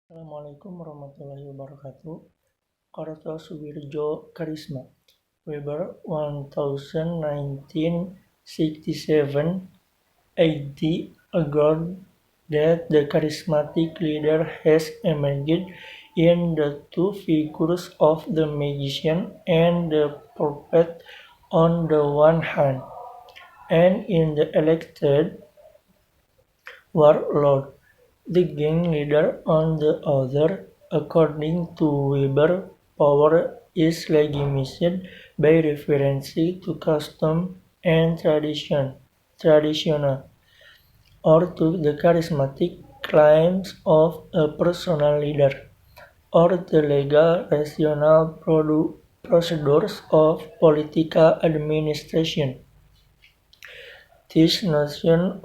Assalamualaikum warahmatullahi wabarakatuh. Kartosoewirjo Karisma, Weber 1967, 80 argued that the charismatic leader has emerged in the two figures of the magician and the prophet on the one hand, and in the elected warlord, the gang leader on the other. According to Weber, power is legitimized by reference to custom and tradition, or to the charismatic claims of a personal leader, or the legal rational procedures of political administration. This notion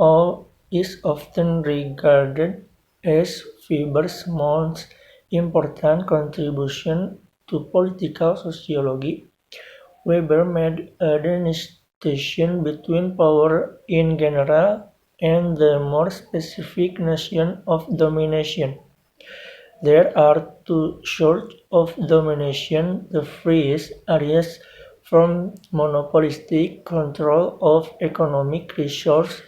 is often regarded as Weber's most important contribution to political sociology. Weber made a distinction between power in general and the more specific notion of domination. There are two sorts of domination. The first arises from monopolistic control of economic resources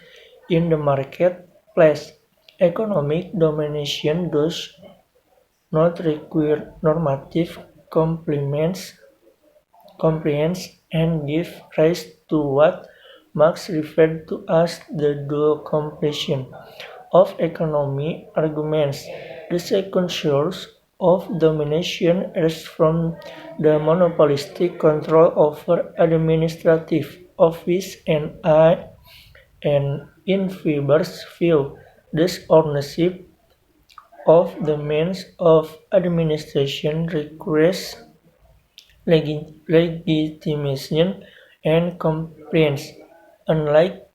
in the marketplace. Economic domination does not require normative compliance and give rise to what Marx referred to as the dual completion of economy arguments. The second source of domination arises from the monopolistic control over administrative office and in Weber's view, this ownership of the means of administration requires legitimation and compliance. Unlike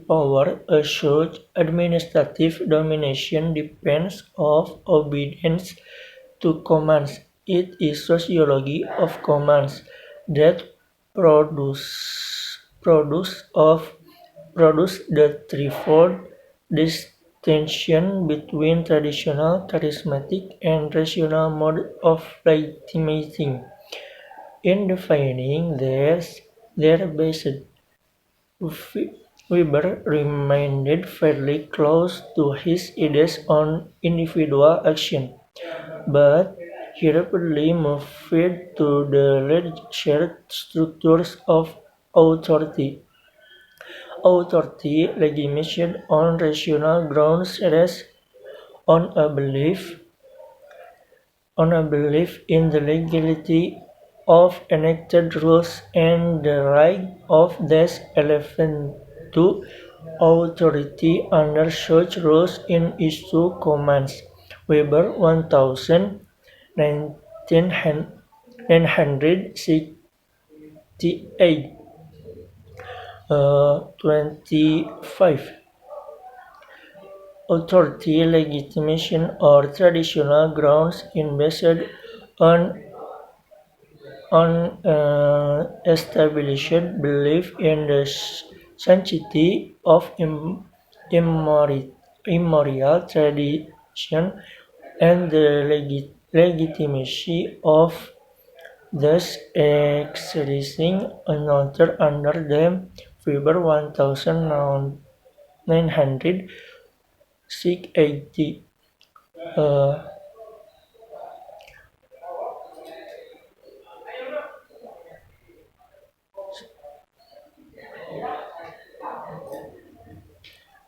power, such administrative domination depends on obedience to commands. It is sociology of commands that produce the threefold distinction between traditional, charismatic, and rational mode of legitimizing. In defining their basis, Weber remained fairly close to his ideas on individual action, but he rapidly moved to the larger structures of authority. Authority legitimation on rational grounds rests on a belief in the legality of enacted rules and the right of those relevant to authority under such rules in issue commands. Weber 1968, 25. Authority legitimation or traditional grounds is based on established belief in the sanctity of immemorial tradition and the legitimacy of thus exercising another under them. Weber 1960.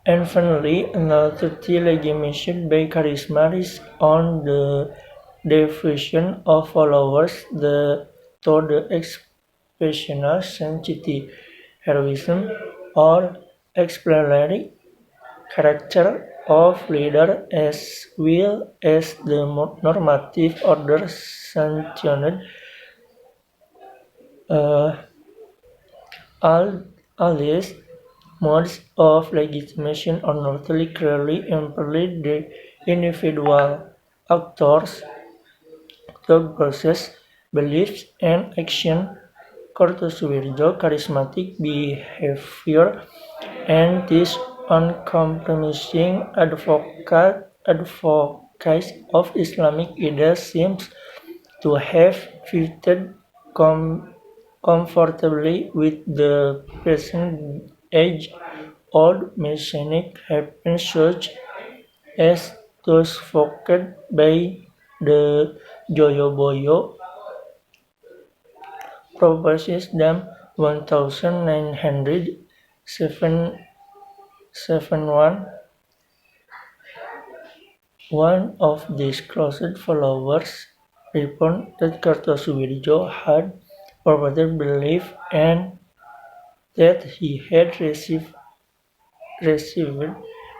And finally, authority legitimation by charisma rests on the devotion of followers to the exceptional sanctity, heroism, or exemplary character of leader as well as the normative order sanctioned. All these modes of legitimation are not clearly implicit the individual actors' thought process, beliefs, and action. Kartosoewirjo charismatic behavior and this uncompromising advocate advocates of Islamic ideas seem to have fitted comfortably with the present age-old messianic happens such as those evoked by the Joyoboyo proposes them 1971. One of these closest followers reported that Kartosuwirjo had purported belief and that he had received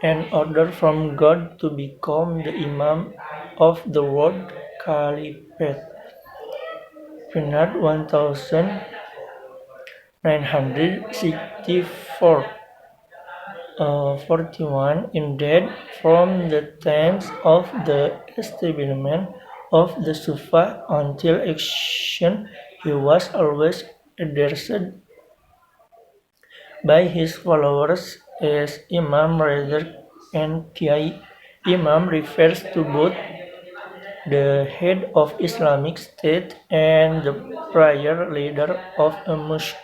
an order from God to become the Imam of the world Caliphate. Pinard 1964. 41. Indeed, from the times of the establishment of the Sufa until action, he was always addressed by his followers as Imam rather than Kiai. Imam refers to both the head of Islamic State and the prior leader of a mosque.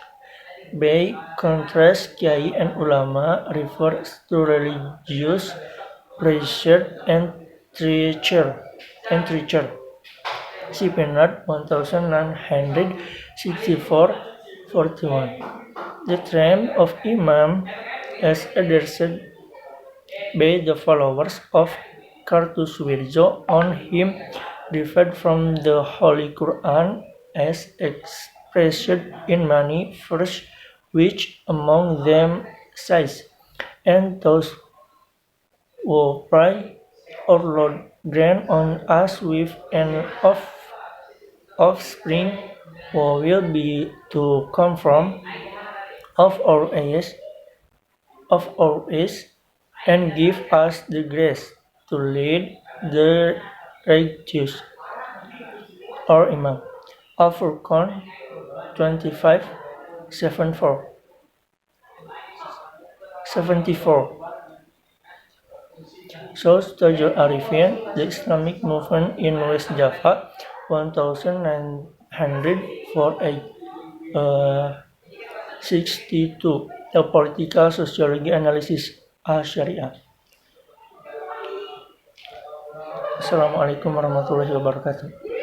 By contrast, Kiai and Ulama refers to religious preacher and teacher. See Penard 1964-41. The term of Imam as addressed by the followers of Kartosuwirjo on him differed from the Holy Quran as expressed in many verses, which among them says, "And those who pray, O Lord, grant on us with an offspring who will be to come from of our age, and give us the grace to lead the righteous." Or Imam. Al-Furqan 25:74. Source Tajul Arifin, The Islamic Movement in West Java, 1948. 62. A Political Sociology Analysis Syariah. Assalamualaikum warahmatullahi wabarakatuh.